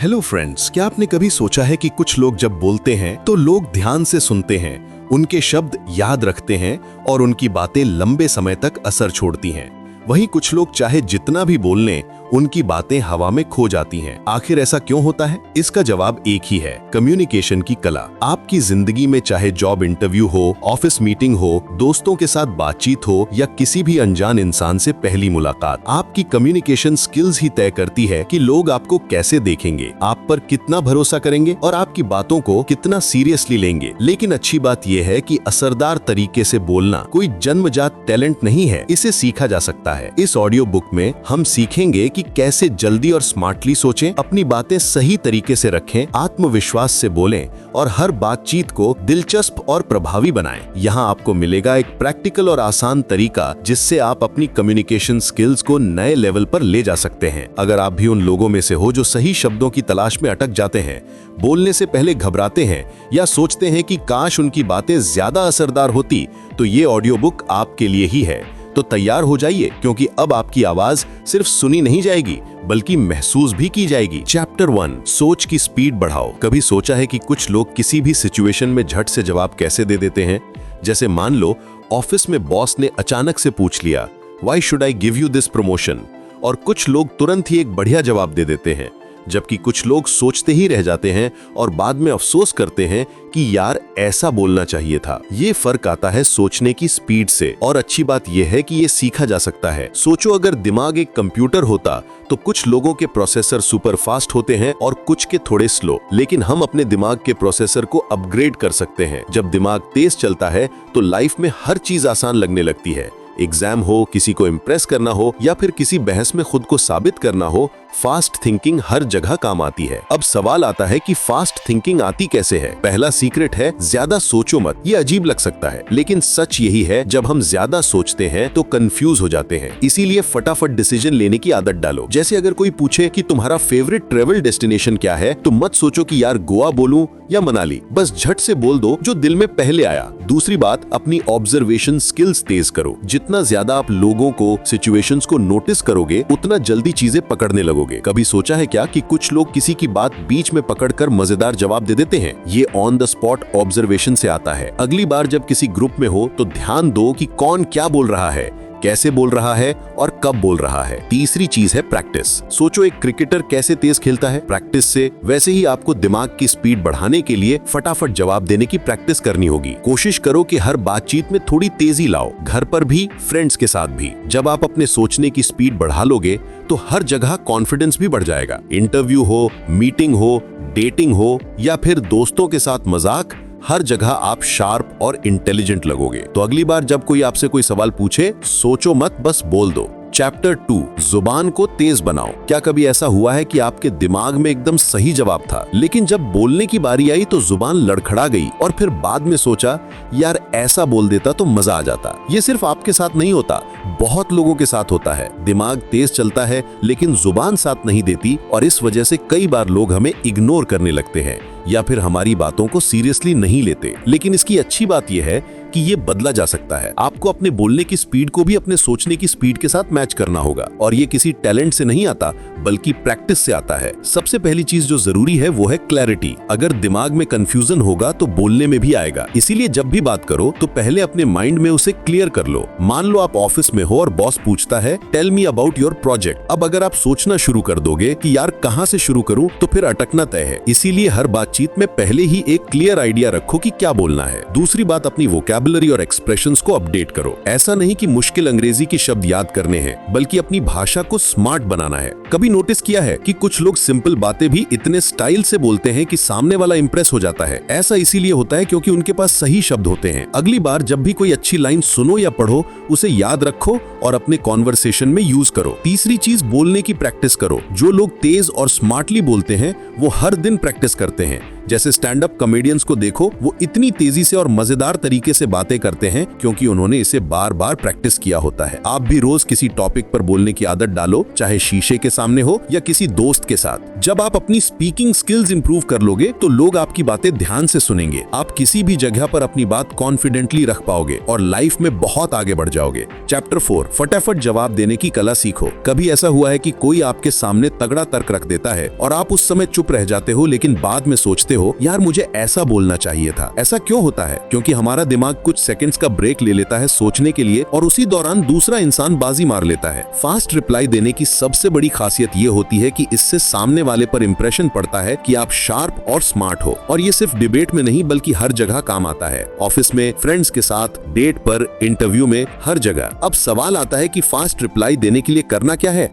Hello friends, क्या आपने कभी सोचा है कि कुछ लोग जब बोलते हैं तो लोग ध्यान से सुनते हैं, उनके शब्द याद रखते हैं और उनकी बातें लंबे समय तक असर छोड़ती हैं। वहीं कुछ लोग चाहे जितना भी बोल लें, उनकी बातें हवा में खो जाती हैं। आखिर ऐसा क्यों होता है? इसका जवाब एक ही है, कम्युनिकेशन की कला। आपकी जिंदगी में चाहे जॉब इंटरव्यू हो, ऑफिस मीटिंग हो, दोस्तों के साथ बातचीत हो या किसी भी अनजान इंसान से पहली मुलाकात, आपकी कम्युनिकेशन स्किल्स ही तय करती है कि लोग आपको कैसे देखेंगे, आप पर कितना भरोसा करेंगे और आपकी बातों को कितना सीरियसली लेंगे। लेकिन अच्छी बात यह है कि असरदार तरीके से बोलना कोई जन्मजात टैलेंट नहीं है, इसे सीखा जा सकता है। इस ऑडियो बुक में हम सीखेंगे कि कैसे जल्दी और स्मार्टली सोचें, अपनी बातें सही तरीके से रखें, आत्मविश्वास से बोलें और हर बातचीत को दिलचस्प और प्रभावी बनाएं। यहाँ आपको मिलेगा एक प्रैक्टिकल और आसान तरीका जिससे आप अपनी कम्युनिकेशन स्किल्स को नए लेवल पर ले जा सकते हैं। अगर आप भी उन लोगों में से हो जो सही शब्दों की तलाश में अटक जाते हैं, बोलने से पहले घबराते हैं या सोचते हैं कि काश उनकी बातें ज्यादा असरदार होती, तो ये ऑडियो बुक आपके लिए ही है। तो तैयार हो जाइए, क्योंकि अब आपकी आवाज सिर्फ सुनी नहीं जाएगी बल्कि महसूस भी की जाएगी। चैप्टर 1, सोच की स्पीड बढ़ाओ। कभी सोचा है कि कुछ लोग किसी भी सिचुएशन में झट से जवाब कैसे दे देते हैं? जैसे मान लो ऑफिस में बॉस ने अचानक से पूछ लिया, why should I give you this promotion? और कुछ लोग तुरंत ही एक बढ़िया जवाब दे देते हैं, जबकि कुछ लोग सोचते ही रह जाते हैं और बाद में अफसोस करते हैं कि यार ऐसा बोलना चाहिए था। ये फर्क आता है सोचने की स्पीड से, और अच्छी बात यह है कि ये सीखा जा सकता है। सोचो, अगर दिमाग एक कंप्यूटर होता तो कुछ लोगों के प्रोसेसर सुपर फास्ट होते हैं और कुछ के थोड़े स्लो, लेकिन हम अपने दिमाग के प्रोसेसर को अपग्रेड कर सकते हैं। जब दिमाग तेज चलता है तो लाइफ में हर चीज आसान लगने लगती है। एग्जाम हो, किसी को इम्प्रेस करना हो या फिर किसी बहस में खुद को साबित करना हो, फास्ट थिंकिंग हर जगह काम आती है। अब सवाल आता है कि फास्ट थिंकिंग आती कैसे है? पहला सीक्रेट है, ज्यादा सोचो मत। ये अजीब लग सकता है, लेकिन सच यही है, जब हम ज्यादा सोचते हैं तो कंफ्यूज हो जाते हैं। इसीलिए फटाफट डिसीजन लेने की आदत डालो। जैसे अगर कोई पूछे कि तुम्हारा फेवरेट ट्रेवल डेस्टिनेशन क्या है, तो मत सोचो कि यार गोवा बोलूं या मनाली, बस झट से बोल दो जो दिल में पहले आया। दूसरी बात, अपनी ऑब्जर्वेशन स्किल्स तेज करो। जितना ज्यादा आप लोगों को, सिचुएशंस को नोटिस करोगे, उतना जल्दी चीजें पकड़ने लगोगे। कभी सोचा है क्या कि कुछ लोग किसी की बात बीच में पकड़कर मजेदार जवाब दे देते हैं? ये ऑन द स्पॉट ऑब्जर्वेशन से आता है। अगली बार जब किसी ग्रुप में हो तो ध्यान दो कि कौन क्या बोल रहा है, कैसे बोल रहा है और कब बोल रहा है। तीसरी चीज है प्रैक्टिस। सोचो, एक क्रिकेटर कैसे तेज खेलता है? प्रैक्टिस से। वैसे ही आपको दिमाग की स्पीड बढ़ाने के लिए फटाफट जवाब देने की प्रैक्टिस करनी होगी। कोशिश करो कि हर बातचीत में थोड़ी तेजी लाओ, घर पर भी, फ्रेंड्स के साथ भी। जब आप अपने सोचने की स्पीड बढ़ा लोगे तो हर जगह कॉन्फिडेंस भी बढ़ जाएगा। इंटरव्यू हो, मीटिंग हो, डेटिंग हो या फिर दोस्तों के साथ मजाक, हर जगह आप शार्प और इंटेलिजेंट लगोगे। तो अगली बार जब कोई आपसे कोई सवाल पूछे, सोचो मत, बस बोल दो। चैप्टर 2, जुबान को तेज बनाओ। क्या कभी ऐसा हुआ है कि आपके दिमाग में एकदम सही जवाब था, लेकिन जब बोलने की बारी आई तो जुबान लड़खड़ा गई और फिर बाद में सोचा, यार ऐसा बोल देता तो मजा आ जाता? ये सिर्फ आपके साथ नहीं होता, बहुत लोगों के साथ होता है। दिमाग तेज चलता है लेकिन जुबान साथ नहीं देती, और इस वजह से कई बार लोग हमें इग्नोर करने लगते हैं या फिर हमारी बातों को सीरियसली नहीं लेते। लेकिन इसकी अच्छी बात यह है कि ये बदला जा सकता है। आपको अपने बोलने की स्पीड को भी अपने सोचने की स्पीड के साथ मैच करना होगा, और ये किसी टैलेंट से नहीं आता बल्कि प्रैक्टिस से आता है। सबसे पहली चीज जो जरूरी है वो है क्लैरिटी। अगर दिमाग में कंफ्यूजन होगा तो बोलने में भी आएगा। इसीलिए जब भी बात करो तो पहले अपने माइंड में उसे क्लियर कर लो। मान लो आप ऑफिस में हो और बॉस पूछता है, tell me about your project. अब अगर आप सोचना शुरू कर दोगे कि यार कहाँ से शुरू करूं, तो फिर अटकना तय है। इसीलिए हर बातचीत में पहले ही एक क्लियर आइडिया रखो कि क्या बोलना है। दूसरी बात, अपनी वोकैबुलरी और एक्सप्रेशंस को अपडेट करो। ऐसा नहीं कि मुश्किल अंग्रेजी के शब्द याद करने हैं, बल्कि अपनी भाषा को स्मार्ट बनाना है। कभी नोटिस किया है कि कुछ लोग सिंपल बातें भी इतने स्टाइल से बोलते हैं कि सामने वाला इंप्रेस हो जाता है? ऐसा इसीलिए होता है क्योंकि उनके पास सही शब्द होते हैं। अगली बार जब भी कोई अच्छी लाइन सुनो या पढ़ो, उसे याद रखो और अपने कॉन्वर्सेशन में यूज करो। तीसरी चीज, बोलने की प्रैक्टिस करो। जो लोग तेज और स्मार्टली बोलते हैं वो हर दिन प्रैक्टिस करते हैं। जैसे स्टैंड अप कॉमेडियंस को देखो, वो इतनी तेजी से और मजेदार तरीके से बातें करते हैं क्योंकि उन्होंने इसे बार बार प्रैक्टिस किया होता है। आप भी रोज किसी टॉपिक पर बोलने की आदत डालो, चाहे शीशे के सामने हो या किसी दोस्त के साथ। जब आप अपनी स्पीकिंग स्किल्स इंप्रूव कर लोगे तो लोग आपकी बातें ध्यान से सुनेंगे, आप किसी भी जगह पर अपनी बात कॉन्फिडेंटली रख पाओगे और लाइफ में बहुत आगे बढ़ जाओगे। चैप्टर 4, फटाफट जवाब देने की कला सीखो। कभी ऐसा हुआ है कि कोई आपके सामने तगड़ा तर्क रख देता है और आप उस समय चुप रह जाते हो, लेकिन बाद में सोचते हो यार मुझे ऐसा बोलना चाहिए था। ऐसा क्यों होता है? क्योंकि हमारा दिमाग कुछ सेकंड्स का ब्रेक ले लेता है सोचने के लिए और उसी दौरान दूसरा इंसान बाजी मार लेता है। फास्ट रिप्लाई देने की सबसे बड़ी खासियत ये होती है कि इससे सामने वाले पर इंप्रेशन पड़ता है कि आप शार्प और स्मार्ट हो, और ये सिर्फ डिबेट में नहीं बल्कि हर जगह काम आता है। ऑफिस में, फ्रेंड्स के साथ, डेट पर, इंटरव्यू में, हर जगह। अब सवाल आता है कि फास्ट रिप्लाई देने के लिए करना क्या है।